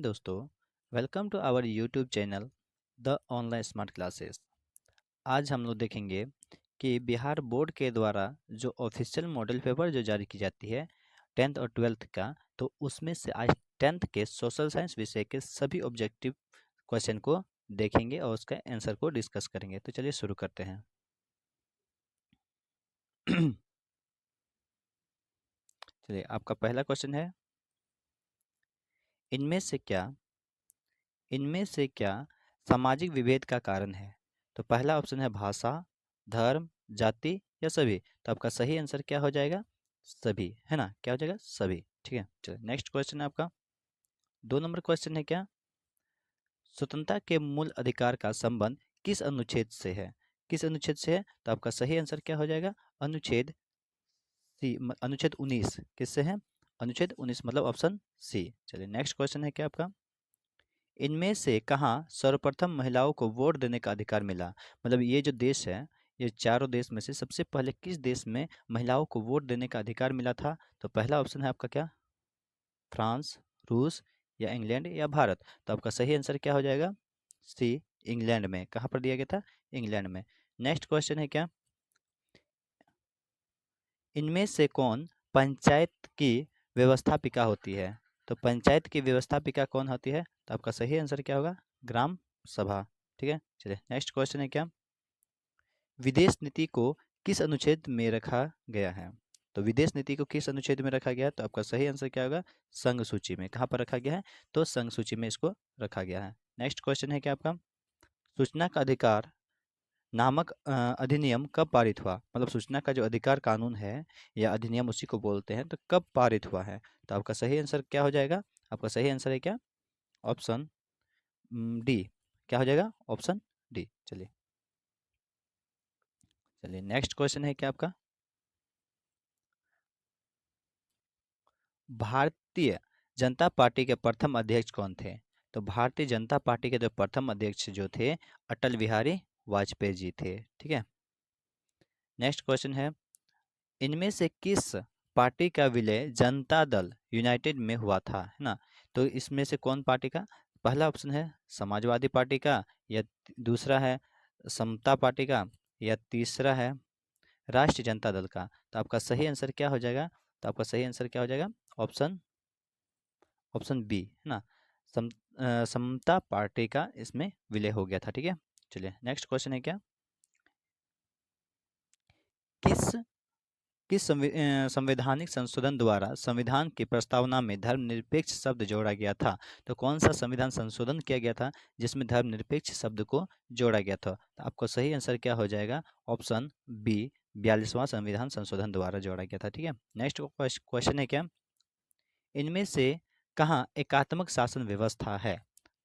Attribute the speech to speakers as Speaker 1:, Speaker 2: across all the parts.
Speaker 1: Morning दोस्तों। Welcome to our YouTube channel the online smart classes. आज हम लोग देखेंगे कि बिहार बोर्ड के द्वारा जो ऑफिशियल मॉडल पेपर जो जारी की जाती है 10th और 12th का, तो उसमें से आज 10th के सोशल साइंस विषय के सभी ऑब्जेक्टिव क्वेश्चन को देखेंगे और उसका आंसर को डिस्कस करेंगे। तो चलिए शुरू करते हैं। चलिए, आपका पहला क्वेश्चन है, इनमें से क्या इनमें से क्या सामाजिक विभेद का कारण है? तो पहला ऑप्शन है भाषा, धर्म, जाति या सभी। तो आपका सही आंसर क्या हो जाएगा? सभी, है ना? क्या हो जाएगा? सभी। ठीक है, चलिए नेक्स्ट क्वेश्चन है आपका। 2 नंबर क्वेश्चन है, क्या स्वतंत्रता के मूल अधिकार का संबंध किस अनुच्छेद से है? किस अनुच्छेद से है? तो आपका सही आंसर क्या हो जाएगा? अनुच्छेद सी, अनुच्छेद 19 किससे है? अनुच्छेद 19 मतलब ऑप्शन सी। चलिए नेक्स्ट क्वेश्चन है, क्या आपका, इनमें से कहाँ सर्वप्रथम महिलाओं को वोट देने का अधिकार मिला? मतलब ये जो देश है, ये चारों देश में से सबसे पहले किस देश में महिलाओं को वोट देने का अधिकार मिला था? तो पहला ऑप्शन है आपका, क्या फ्रांस, रूस या इंग्लैंड या भारत। तो आपका सही आंसर क्या हो जाएगा? सी, इंग्लैंड में। कहाँ पर दिया गया था? इंग्लैंड में। नेक्स्ट क्वेश्चन है, क्या इनमें से कौन पंचायत की व्यवस्थापिका होती है? तो पंचायत की व्यवस्थापिका कौन होती है? तो आपका सही आंसर क्या होगा? ग्राम सभा। ठीक है, चलिए नेक्स्ट क्वेश्चन है, क्या विदेश नीति को किस अनुच्छेद में रखा गया है? तो विदेश नीति को किस अनुच्छेद में रखा गया है? तो आपका सही आंसर क्या होगा? संघ सूची में। कहाँ पर रखा गया है? तो संघ सूची में इसको रखा गया है। नेक्स्ट क्वेश्चन है, क्या आपका सूचना का अधिकार नामक अधिनियम कब पारित हुआ? मतलब सूचना का जो अधिकार कानून है या अधिनियम, उसी को बोलते हैं, तो कब पारित हुआ है? तो आपका सही आंसर क्या हो जाएगा? आपका सही आंसर है, क्या ऑप्शन डी। क्या हो जाएगा? Option D. चलिए चलिए नेक्स्ट क्वेश्चन है, क्या आपका भारतीय जनता पार्टी के प्रथम अध्यक्ष कौन थे? तो भारतीय जनता पार्टी के जो प्रथम अध्यक्ष जो थे, अटल बिहारी वाजपेयी जी थे। ठीक है, नेक्स्ट क्वेश्चन है, इनमें से किस पार्टी का विलय जनता दल यूनाइटेड में हुआ था? है ना? तो इसमें से कौन पार्टी का? पहला ऑप्शन है समाजवादी पार्टी का, या दूसरा है समता पार्टी का, या तीसरा है राष्ट्रीय जनता दल का। तो आपका सही आंसर क्या हो जाएगा? तो आपका सही आंसर क्या हो जाएगा? ऑप्शन ऑप्शन बी, है ना? सम समता पार्टी का इसमें विलय हो गया था। ठीक है, चलिए नेक्स्ट क्वेश्चन है, क्या किस संवैधानिक संशोधन द्वारा संविधान की प्रस्तावना में धर्मनिरपेक्ष शब्द जोड़ा गया था? तो कौन सा संविधान संशोधन किया गया था जिसमें धर्मनिरपेक्ष शब्द को जोड़ा गया था? तो आपको सही आंसर क्या हो जाएगा? ऑप्शन बी, 42वां संविधान संशोधन द्वारा जोड़ा गया था। ठीक है, नेक्स्ट क्वेश्चन है, क्या इनमें से कहाँ एकात्मक शासन व्यवस्था है?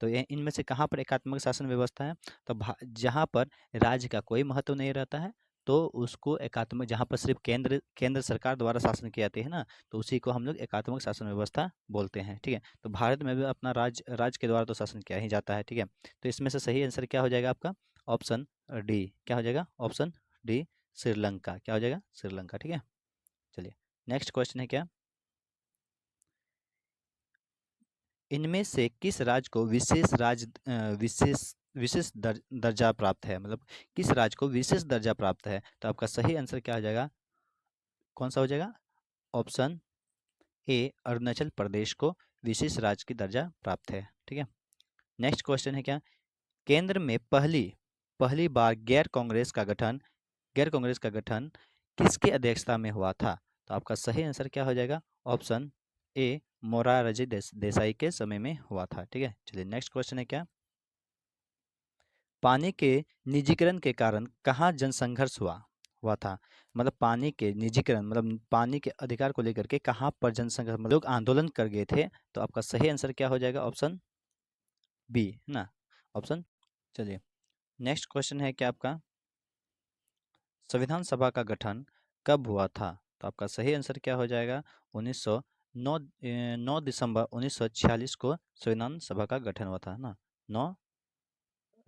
Speaker 1: तो ये इनमें से कहाँ पर एकात्मक शासन व्यवस्था है? तो जहाँ पर राज्य का कोई महत्व नहीं रहता है, तो उसको एकात्मक, जहाँ पर सिर्फ केंद्र केंद्र सरकार द्वारा शासन की जाती है ना, तो उसी को हम लोग एकात्मक शासन व्यवस्था बोलते हैं। ठीक है, तो भारत में भी अपना राज्य के द्वारा तो शासन किया ही जाता है। ठीक है, तो इसमें से सही आंसर क्या हो जाएगा आपका? Option D. क्या हो जाएगा? Option D, Sri Lanka. क्या हो जाएगा? श्रीलंका। ठीक है, चलिए नेक्स्ट क्वेश्चन है, क्या इनमें से किस राज्य को विशेष दर्जा प्राप्त है? मतलब किस राज्य को विशेष दर्जा प्राप्त है? तो आपका सही आंसर क्या हो जाएगा? कौन सा हो जाएगा? ऑप्शन ए, अरुणाचल प्रदेश को विशेष राज्य की दर्जा प्राप्त है। ठीक है, नेक्स्ट क्वेश्चन है, क्या केंद्र में पहली पहली बार गैर कांग्रेस का गठन किसके अध्यक्षता में हुआ था? तो आपका सही आंसर क्या हो जाएगा? ऑप्शन ए, मोरारजी देसाई के समय में हुआ था। ठीक है, चलिए नेक्स्ट क्वेश्चन है, क्या पानी के निजीकरण के कारण कहाँ जनसंघर्ष हुआ हुआ था? मतलब पानी के निजीकरण, मतलब पानी के अधिकार को लेकर के कहाँ पर जनसंघर्ष, मतलब लोग आंदोलन कर गए थे। तो आपका सही आंसर क्या हो जाएगा? ऑप्शन बी, है ना? ऑप्शन, चलिए नेक्स्ट क्वेश्चन है, क्या आपका संविधान सभा का गठन कब हुआ था? तो आपका सही आंसर क्या हो जाएगा? 1909 9 दिसंबर 1946 को संविधान सभा का गठन हुआ था ना। 9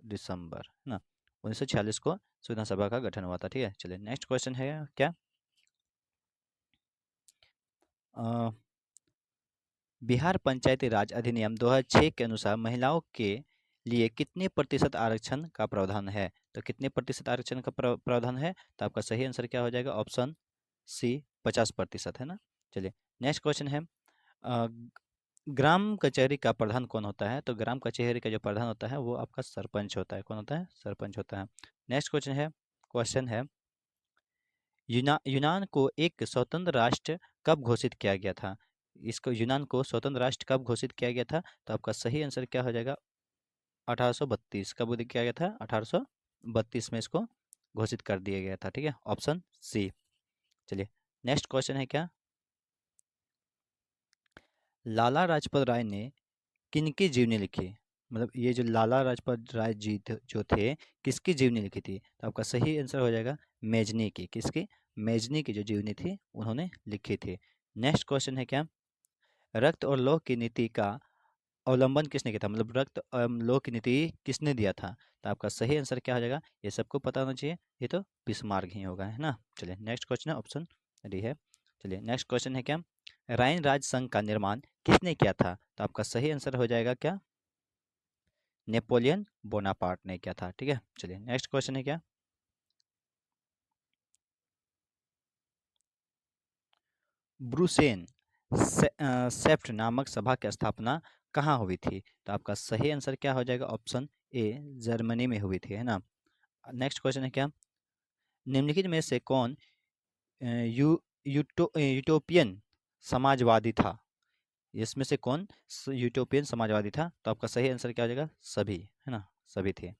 Speaker 1: दिसंबर, है ना, 1946 को संविधान सभा का गठन हुआ था। ठीक है, चलिए नेक्स्ट क्वेश्चन है, क्या बिहार पंचायती राज अधिनियम 2006 के अनुसार महिलाओं के लिए कितने प्रतिशत आरक्षण का प्रावधान है? तो कितने प्रतिशत आरक्षण का प्रावधान है? तो आपका सही आंसर क्या हो जाएगा? ऑप्शन सी 50% है ना। चलिए नेक्स्ट क्वेश्चन है, अ, ग्राम कचहरी का प्रधान कौन होता है? तो ग्राम कचहरी का जो प्रधान होता है वो आपका सरपंच होता है। कौन होता है? सरपंच होता है। नेक्स्ट क्वेश्चन है, यूनान को एक स्वतंत्र राष्ट्र कब घोषित किया गया था? इसको यूनान को स्वतंत्र राष्ट्र कब घोषित किया गया था? तो आपका सही आंसर क्या हो जाएगा? 1832। कब किया गया था? 1832 में इसको घोषित कर दिया गया था। ठीक है, ऑप्शन सी। चलिए नेक्स्ट क्वेश्चन है क्या, लाला लाजपत राय ने किनकी जीवनी लिखी? मतलब ये जो लाला लाजपत राय जी जो थे, किसकी जीवनी लिखी थी? तो आपका सही आंसर हो जाएगा मेजनी की। किसकी? मेजनी की जो जीवनी थी उन्होंने लिखी थी। नेक्स्ट क्वेश्चन है क्या, रक्त और लौह की नीति का अवलंबन किसने किया था? मतलब रक्त लौह की नीति किसने दिया था? तो आपका सही आंसर क्या हो जाएगा? ये सबको पता होना चाहिए, ये तो बिस्मार्क ही होगा, है ना। चलिए नेक्स्ट क्वेश्चन है, ऑप्शन डी है। चलिए नेक्स्ट क्वेश्चन है क्या, राइन राज संघ का निर्माण किसने किया था? तो आपका सही आंसर हो जाएगा क्या? नेपोलियन बोनापार्ट ने किया था। ठीक है, चलिए नेक्स्ट क्वेश्चन है क्या, ब्रुसेन सेफ्ट नामक सभा की स्थापना कहाँ हुई थी? तो आपका सही आंसर क्या हो जाएगा? ऑप्शन ए, जर्मनी में हुई थी, है ना। नेक्स्ट क्वेश्चन है क्या, निम्नलिखित में से कौन यूटोपियन समाजवादी था? इसमें से कौन यूटोपियन समाजवादी था? तो आपका सही आंसर क्या हो जाएगा? सभी, है ना, सभी थे।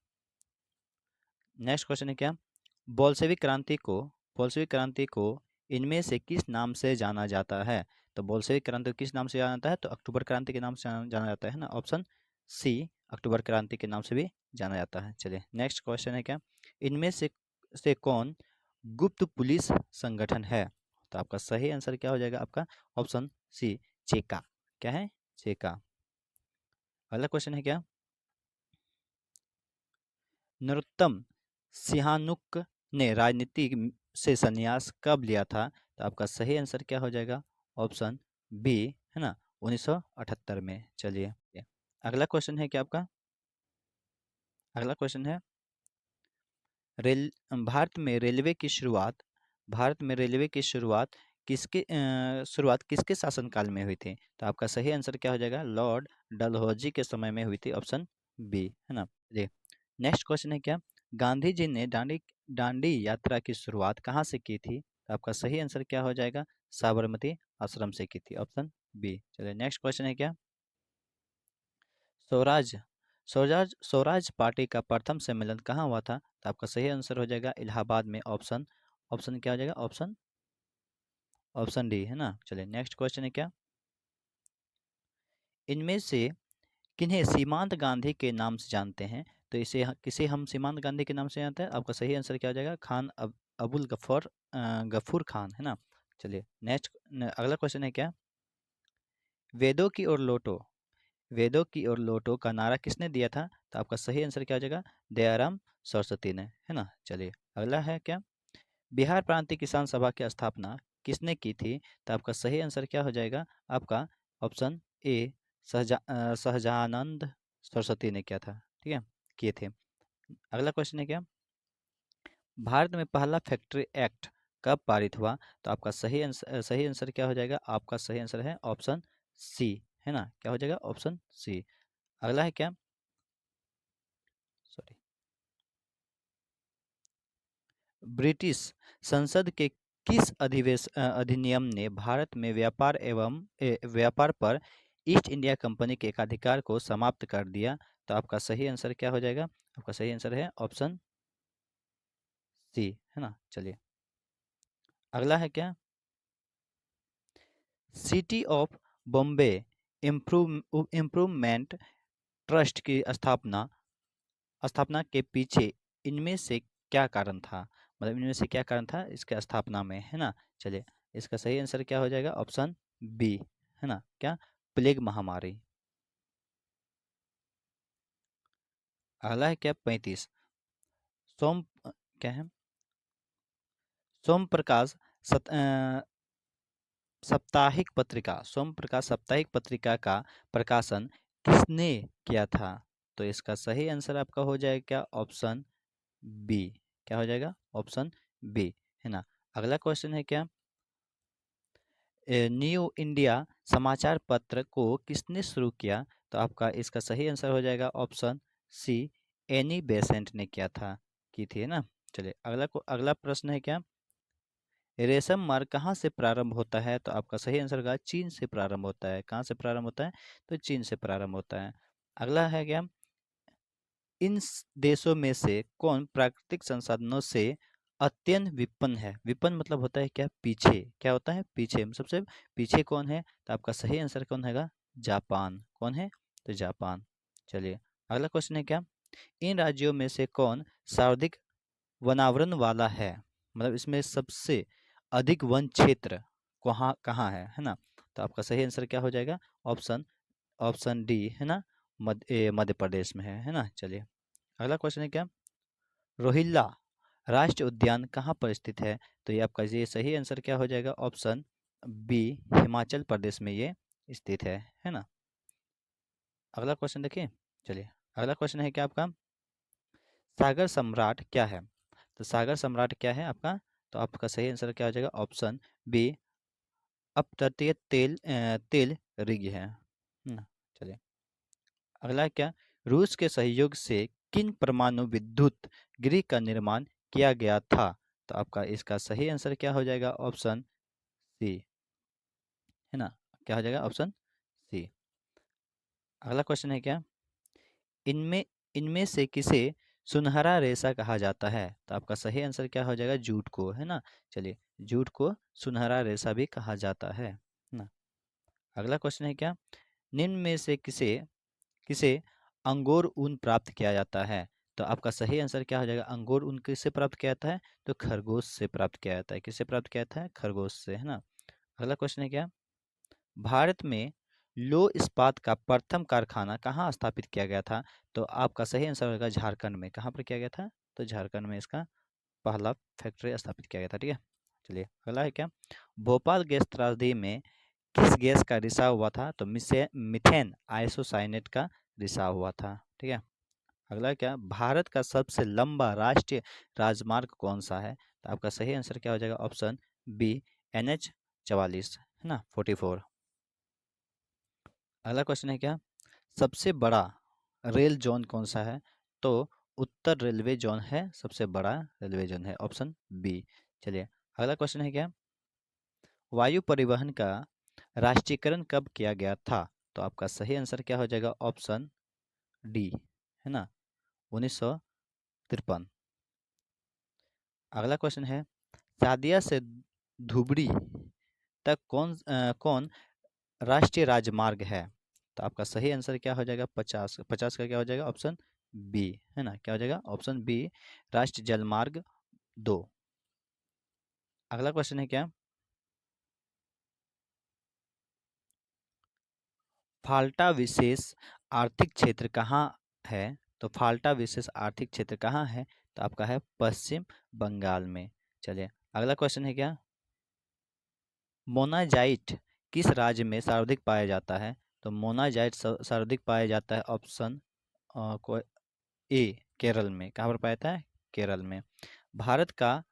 Speaker 1: नेक्स्ट क्वेश्चन है क्या, बोल्शेविक क्रांति को बोल्शेविक क्रांति को इनमें से किस नाम से जाना जाता है? तो बोल्शेविक क्रांति को किस नाम से जाना जाता है? तो अक्टूबर क्रांति के नाम से जाना जाता है ना, ऑप्शन सी, अक्टूबर क्रांति के नाम से भी जाना जाता है। चलिए नेक्स्ट क्वेश्चन है क्या, इनमें से कौन गुप्त पुलिस संगठन है? तो आपका सही आंसर क्या हो जाएगा? आपका ऑप्शन सी, चेका। क्या है? चेका। अगला क्वेश्चन है क्या, नरोत्तम सिहानुक ने राजनीति से संन्यास कब लिया था? तो आपका सही आंसर क्या हो जाएगा? ऑप्शन बी, है ना, 1978 में। चलिए अगला क्वेश्चन है क्या आपका, अगला क्वेश्चन है, रेल भारत में रेलवे की शुरुआत भारत में रेलवे की शुरुआत किसके शासनकाल में हुई थी? तो आपका सही आंसर क्या हो जाएगा? लॉर्ड डलहौजी के समय में हुई थी, ऑप्शन बी, है ना। चलिए नेक्स्ट क्वेश्चन है क्या, गांधी जी ने दांडी यात्रा की शुरुआत कहाँ से की थी? तो आपका सही आंसर क्या हो जाएगा? साबरमती आश्रम से की थी, ऑप्शन बी। चलिए नेक्स्ट क्वेश्चन है क्या, स्वराज स्वराज स्वराज पार्टी का प्रथम सम्मेलन कहाँ हुआ था? तो आपका सही आंसर हो जाएगा इलाहाबाद में, ऑप्शन ऑप्शन क्या हो जाएगा? ऑप्शन डी, है ना। चलिए नेक्स्ट क्वेश्चन है क्या, इनमें से किन्हें सीमांत गांधी के नाम से जानते हैं? तो किसे हम सीमांत गांधी के नाम से जानते हैं? आपका सही आंसर क्या हो जाएगा? खान अबुल गफूर खान, है ना। चलिए नेक्स्ट अगला क्वेश्चन है क्या, वेदों की ओर लौटो वेदों की ओर लौटो का नारा किसने दिया था? तो आपका सही आंसर क्या हो जाएगा? दयाराम सरस्वती ने, है ना। चलिए अगला है क्या, बिहार प्रांतीय किसान सभा की स्थापना किसने की थी? तो आपका सही आंसर क्या हो जाएगा? आपका ऑप्शन ए, सहजानंद सरस्वती ने किया था। ठीक है, किए थे। अगला क्वेश्चन है क्या, भारत में पहला फैक्ट्री एक्ट कब पारित हुआ? तो आपका सही आंसर क्या हो जाएगा? आपका सही आंसर है ऑप्शन सी, है ना। क्या हो जाएगा? Option C. अगला है क्या, सॉरी, ब्रिटिश संसद के किस अधिनियम ने भारत में व्यापार पर ईस्ट इंडिया कंपनी के एकाधिकार को समाप्त कर दिया? तो आपका सही आंसर क्या हो जाएगा? आपका सही आंसर है ऑप्शन सी, है ना। चलिए अगला है क्या, city of Bombay improvement trust की स्थापना के पीछे इनमें से क्या कारण था? मतलब इनमें से क्या कारण था इसके स्थापना में, है ना। चलिए इसका सही आंसर क्या हो जाएगा? ऑप्शन बी, है ना। क्या? प्लेग महामारी। अगला है क्या, 35, सोम क्या है, सोम प्रकाश साप्ताहिक पत्रिका सोम प्रकाश साप्ताहिक पत्रिका का प्रकाशन किसने किया था? तो इसका सही आंसर आपका हो जाएगा क्या? Option B. क्या हो जाएगा? ऑप्शन बी, है ना। अगला क्वेश्चन है क्या? न्यू इंडिया समाचार पत्र को किसने शुरू किया? तो आपका इसका सही आंसर हो जाएगा ऑप्शन सी, एनी बेसेंट ने किया था, की थी, है ना। चलिए अगला प्रश्न है क्या? रेशम मार्ग कहाँ से प्रारंभ होता है? तो आपका सही आंसर होगा चीन से प्रारंभ होता है। कहाँ से प्रारंभ होता है? तो चीन से प्रारंभ होता है। अगला है क्या? इन देशों में से कौन प्राकृतिक संसाधनों से अत्यंत विपन्न है? विपन्न मतलब होता है क्या? पीछे। क्या होता है? पीछे। सबसे पीछे कौन है? तो आपका सही आंसर कौन हैगा? जापान। कौन है? तो जापान। चलिए अगला क्वेश्चन है क्या? इन राज्यों में से कौन सर्वाधिक वनावरण वाला है? मतलब इसमें सबसे अधिक वन क्षेत्र कहाँ कहाँ है ना। तो आपका सही आंसर क्या हो जाएगा? ऑप्शन ऑप्शन डी, है ना। मध्य प्रदेश में है ना। चलिए अगला क्वेश्चन है क्या? रोहिल्ला राष्ट्रीय उद्यान कहाँ पर स्थित है? तो ये आपका ये सही आंसर क्या हो जाएगा? ऑप्शन बी, हिमाचल प्रदेश में ये स्थित है ना। अगला क्वेश्चन देखिए। चलिए अगला क्वेश्चन है क्या आपका? सागर सम्राट क्या है? तो सागर सम्राट क्या है आपका? तो आपका सही आंसर क्या हो जाएगा? ऑप्शन बी, अपतटीय तेल रिग है ना। चलिए अगला है क्या? रूस के सहयोग से किन परमाणु विद्युत गृह का निर्माण किया गया था? तो आपका इसका सही आंसर क्या हो जाएगा? ऑप्शन सी, है ना। क्या हो जाएगा? Option C. अगला क्वेश्चन है क्या? इनमें इनमें से किसे सुनहरा रेशा कहा जाता है? तो आपका सही आंसर क्या हो जाएगा? जूट को, है ना। चलिए जूट को सुनहरा रेशा भी कहा जाता है ना। अगला क्वेश्चन है क्या? निम्न में से किसे किसे अंगोर ऊन प्राप्त किया जाता है? तो आपका सही आंसर क्या हो जाएगा? अंगोर ऊन किससे प्राप्त किया जाता है? तो खरगोश से प्राप्त किया जाता है। किससे प्राप्त किया जाता है? खरगोश से, है ना। अगला क्वेश्चन है क्या? भारत में लौह इस्पात का प्रथम कारखाना कहाँ स्थापित किया गया था? तो आपका सही आंसर होगा झारखंड में। कहाँ पर किया गया था? तो झारखंड में इसका पहला फैक्ट्री स्थापित किया गया था। ठीक है। चलिए अगला है क्या? भोपाल गैस त्रासदी में किस गैस का रिसाव हुआ था? तो मिथेन आइसोसाइनेट का रिसाव हुआ था। ठीक है। अगला क्या? भारत का सबसे लंबा राष्ट्रीय राजमार्ग कौन सा है? तो आपका सही आंसर क्या हो जाएगा? ऑप्शन बी, NH 44, है ना, 44। अगला क्वेश्चन है क्या? सबसे बड़ा रेल जोन कौन सा है? तो उत्तर रेलवे जोन है सबसे बड़ा रेलवे जोन है, ऑप्शन बी। चलिए अगला क्वेश्चन है क्या? वायु परिवहन का राष्ट्रीयकरण कब किया गया था? तो आपका सही आंसर क्या हो जाएगा? ऑप्शन डी, है ना, 1953। अगला क्वेश्चन है सादिया से धुबरी तक कौन राष्ट्रीय राजमार्ग है? तो आपका सही आंसर क्या हो जाएगा? 50 का क्या हो जाएगा? ऑप्शन बी, है ना। क्या हो जाएगा? ऑप्शन बी, राष्ट्रीय जलमार्ग 2। अगला क्वेश्चन है क्या? फाल्टा विशेष आर्थिक क्षेत्र कहाँ है? तो फाल्टा विशेष आर्थिक क्षेत्र कहाँ है? तो आपका है पश्चिम बंगाल में। चलिए अगला क्वेश्चन है क्या? मोनाजाइट किस राज्य में सर्वाधिक पाया जाता है? तो मोनाजाइट सर्वाधिक पाया जाता है ऑप्शन ए, केरल में। कहाँ पर पाया जाता है? केरल में। भारत का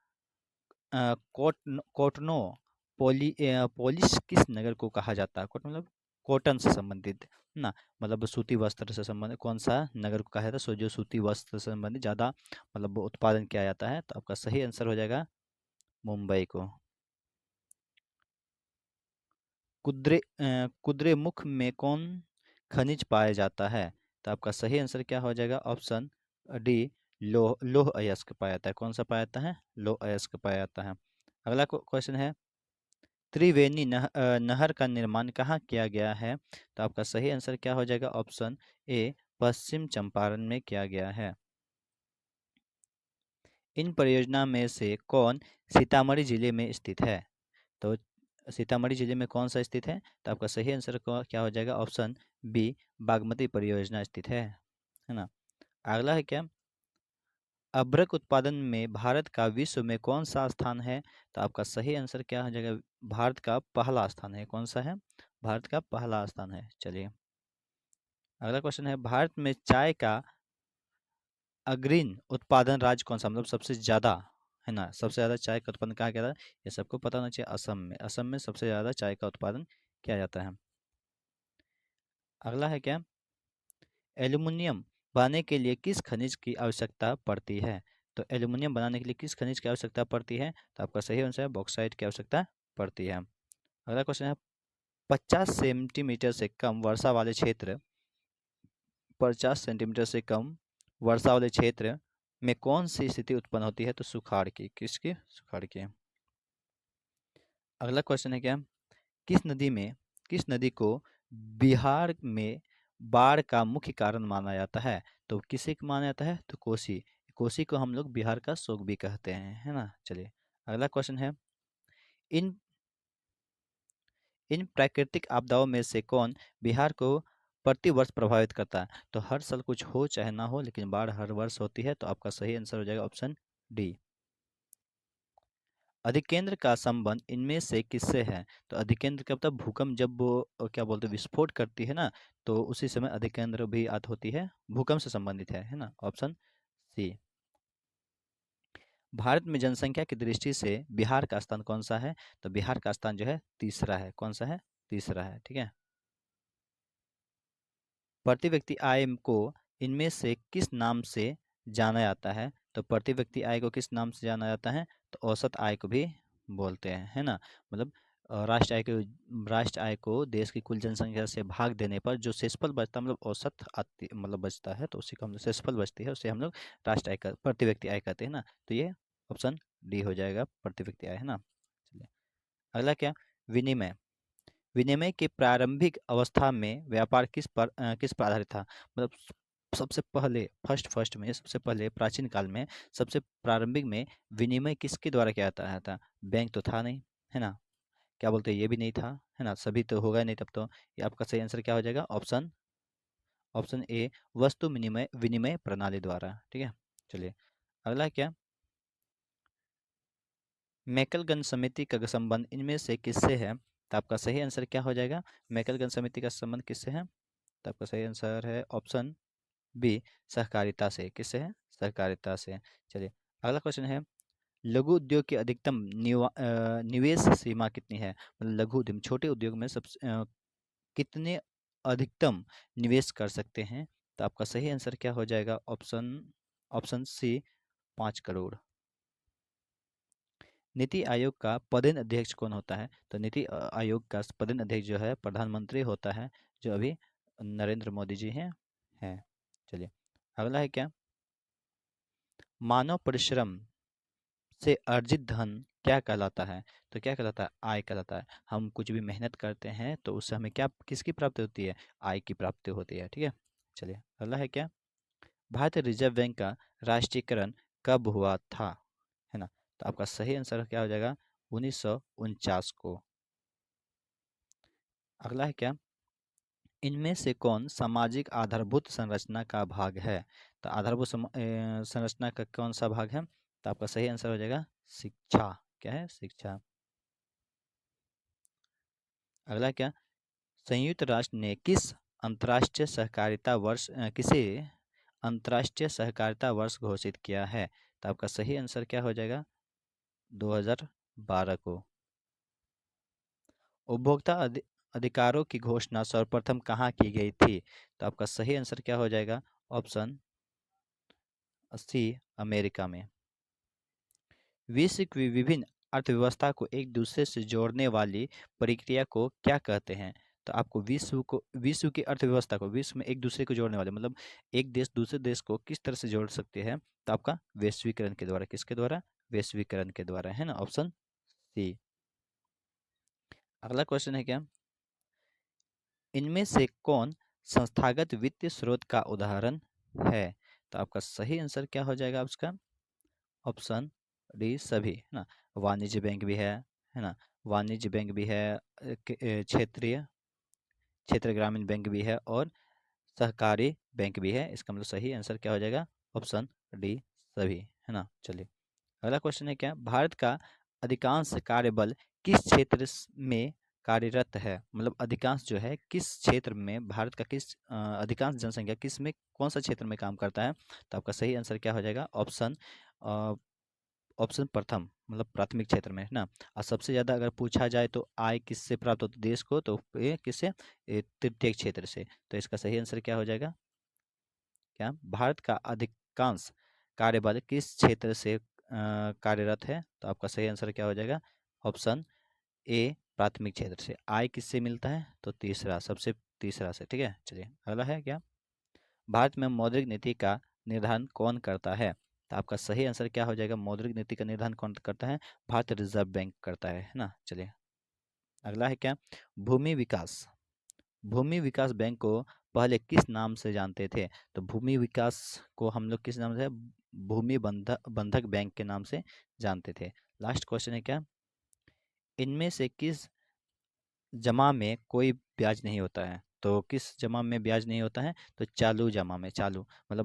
Speaker 1: कोटनो पोलिस किस नगर को कहा जाता है? कोटन मतलब कॉटन से संबंधित ना, मतलब सूती वस्त्र से संबंधित कौन सा नगर को कहा जाता है? जो सूती वस्त्र से संबंधित ज़्यादा मतलब उत्पादन किया जाता है। तो आपका सही आंसर हो जाएगा मुंबई को। कुद्रेमुख में कौन खनिज पाया जाता है? तो आपका सही आंसर क्या हो जाएगा? ऑप्शन डी, लोह अयस्क पाया जाता है। कौन सा पाया जाता है? लोह अयस्क पाया जाता है। अगला क्वेश्चन है त्रिवेणी नहर का निर्माण कहाँ किया गया है? तो आपका सही आंसर क्या हो जाएगा? ऑप्शन ए, पश्चिम चंपारण में किया गया है। इन परियोजना में से कौन सीतामढ़ी जिले में स्थित है? तो सीतामढ़ी जिले में कौन सा स्थित है? तो आपका सही आंसर क्या हो जाएगा? ऑप्शन बी, बागमती परियोजना स्थित है ना। अगला है क्या? अभ्रक उत्पादन में भारत का विश्व में कौन सा स्थान है? तो आपका सही आंसर क्या हो जाएगा? भारत का पहला स्थान है। कौन सा है? भारत का पहला स्थान है। चलिए अगला क्वेश्चन है, भारत में चाय का अग्रणी उत्पादन राज्य कौन सा, मतलब सबसे ज्यादा, है ना, सबसे ज्यादा चाय का उत्पादन कहाँ किया जाता है? ये सबको पता होना चाहिए। असम में, असम में सबसे ज्यादा चाय का उत्पादन किया जाता है। अगला है क्या, एल्युमिनियम बनाने के लिए किस खनिज की आवश्यकता पड़ती है? तो एल्युमिनियम बनाने के लिए किस खनिज की आवश्यकता पड़ती है? तो आपका सही आंसर है बॉक्साइट की आवश्यकता पड़ती है। अगला क्वेश्चन है, 50 सेंटीमीटर से कम वर्षा वाले क्षेत्र, 50 सेंटीमीटर से कम वर्षा वाले क्षेत्र में कौन सी स्थिति उत्पन्न होती है? तो सुखाड़ की। किसकी? सुखाड़ की। अगला क्वेश्चन है क्या, किस नदी को बिहार में बाढ़ का मुख्य कारण माना जाता है? तो किसे को माना जाता है? तो कोसी। कोसी को हम लोग बिहार का शोक भी कहते हैं, है ना। चलिए अगला क्वेश्चन है, इन इन प्राकृतिक आपदाओं में से कौन बिहार को प्रति वर्ष प्रभावित करता है? तो हर साल कुछ हो चाहे ना हो, लेकिन बाढ़ हर वर्ष होती है। तो आपका सही आंसर हो जाएगा ऑप्शन डी। अधिकेंद्र का संबंध इनमें से किससे है? तो अधिकेंद्र का मतलब भूकंप, जब वो क्या बोलते हैं, विस्फोट करती है ना, तो उसी समय अधिकेंद्र भी आत होती है, भूकंप से संबंधित है ना। ऑप्शन सी। भारत में जनसंख्या की दृष्टि से बिहार का स्थान कौन सा है? तो बिहार का स्थान जो है तीसरा है। कौन सा है? तीसरा है। ठीक है। प्रति व्यक्ति आय को इनमें से किस नाम से जाना जाता है? तो प्रति व्यक्ति आय को किस नाम से जाना जाता है? तो औसत आय को भी बोलते हैं, है ना। मतलब राष्ट्र आय को देश की कुल जनसंख्या से भाग देने पर जो शेषफल बचता, मतलब औसत आती, मतलब बचता है, तो उसी को हम लोग शेषफल बचती है, उसे हम लोग राष्ट्र आय का प्रति व्यक्ति आय कहते हैं ना। तो ये ऑप्शन डी हो जाएगा, प्रति व्यक्ति आय, है ना। चलिए अगला क्या, विनिमय। विनिमय की प्रारंभिक अवस्था में व्यापार किस पर आधारित था? मतलब सबसे पहले फर्स्ट में, सबसे पहले प्राचीन काल में, सबसे प्रारंभिक में विनिमय किसके द्वारा किया जाता है था? बैंक तो था नहीं, है ना। क्या बोलते हैं, ये भी नहीं था, है ना, सभी तो होगा नहीं तब तो। ये आपका सही आंसर क्या हो जाएगा? ऑप्शन ऑप्शन ए, वस्तु विनिमय विनिमय प्रणाली द्वारा। ठीक है। चलिए अगला क्या, मैकलगंज समिति का संबंध इनमें से किससे है? तो आपका सही आंसर क्या हो जाएगा? मैकलगंज समिति का संबंध किससे है? तो आपका सही आंसर है ऑप्शन बी, सहकारिता से। किससे है? सहकारिता से। चलिए अगला क्वेश्चन है, लघु उद्योग की अधिकतम निवेश सीमा कितनी है? मतलब लघु उद्यम, छोटे उद्योग में कितने अधिकतम निवेश कर सकते हैं? तो आपका सही आंसर क्या हो जाएगा? Option option C, 5 crore. NITI Aayog का पदेन अध्यक्ष कौन होता है? तो नीति आयोग का पदेन अध्यक्ष जो है प्रधानमंत्री होता है, जो अभी नरेंद्र मोदी जी हैं। चलिए अगला है क्या, मानव परिश्रम से अर्जित धन क्या कहलाता है? तो क्या कहलाता है? आय कहलाता है। हम कुछ भी मेहनत करते हैं तो उससे हमें क्या, किसकी प्राप्ति होती है? आय की प्राप्ति होती है। ठीक है। चलिए अगला है क्या, भारतीय रिजर्व बैंक का राष्ट्रीयकरण कब हुआ था? है ना। तो आपका सही आंसर क्या हो जाएगा? 1949 को। अगला है क्या, इनमें से कौन सामाजिक आधारभूत संरचना का भाग है? तो आधारभूत संरचना का कौन सा भाग है? तो आपका सही आंसर हो जाएगा शिक्षा। क्या है? शिक्षा। अगला क्या, संयुक्त राष्ट्र ने किसे अंतर्राष्ट्रीय सहकारिता वर्ष घोषित किया है? तो आपका सही आंसर क्या हो जाएगा? 2012 को। उपभोक्ता अधिकारों की घोषणा सर्वप्रथम कहाँ की गई थी? तो आपका सही आंसर क्या हो जाएगा? ऑप्शन सी, अमेरिका में। विश्व की विभिन्न अर्थव्यवस्था को एक दूसरे से जोड़ने वाली प्रक्रिया को क्या कहते हैं? तो आपको विश्व की अर्थव्यवस्था को, विश्व में एक दूसरे को जोड़ने वाले, मतलब एक देश दूसरे देश को किस तरह से जोड़ सकते हैं? तो आपका वैश्वीकरण के द्वारा। किसके द्वारा? वैश्वीकरण के द्वारा, है ना। Option C. अगला क्वेश्चन है क्या, इनमें से कौन संस्थागत वित्तीय स्रोत का उदाहरण है? तो आपका सही आंसर क्या हो जाएगा उसका? ऑप्शन डी, सभी, है ना। वाणिज्य बैंक भी है ना। वाणिज्य बैंक भी है, क्षेत्र ग्रामीण बैंक भी है, और सहकारी बैंक भी है। इसका मतलब सही आंसर क्या हो जाएगा? ऑप्शन डी, सभी। है ना। चलिए अगला क्वेश्चन है क्या, भारत का अधिकांश कार्यबल किस क्षेत्र में कार्यरत है, मतलब अधिकांश जो है किस क्षेत्र में, भारत का किस अधिकांश जनसंख्या किस में कौन सा क्षेत्र में काम करता है। तो आपका सही आंसर क्या हो जाएगा, ऑप्शन प्रथम, मतलब प्राथमिक क्षेत्र में, है ना। और सबसे ज़्यादा अगर पूछा जाए तो आय किससे प्राप्त होती है देश को, तो ये किससे, तृतीय क्षेत्र से। तो इसका सही आंसर क्या हो जाएगा, क्या, भारत का अधिकांश कार्यबल किस क्षेत्र से कार्यरत है। तो आपका सही आंसर क्या हो जाएगा, ऑप्शन ए प्राथमिक क्षेत्र से। आय किससे मिलता है, तो तीसरा, सबसे तीसरा से। ठीक है, चलिए अगला है क्या, भारत में मौद्रिक नीति का निर्धारण कौन करता है। तो आपका सही आंसर क्या हो जाएगा, मौद्रिक नीति का निर्धारण कौन करता है, भारतीय रिजर्व बैंक करता है ना। चलिए अगला है क्या, भूमि विकास भूमि विकास बैंक को पहले किस नाम से जानते थे। तो भूमि विकास को हम लोग किस नाम से, भूमि बंधक बैंक के नाम से जानते थे। लास्ट क्वेश्चन है क्या, इनमें से किस जमा में कोई ब्याज नहीं होता है। तो किस जमा में ब्याज नहीं होता है, तो चालू जमा में, चालू मतलब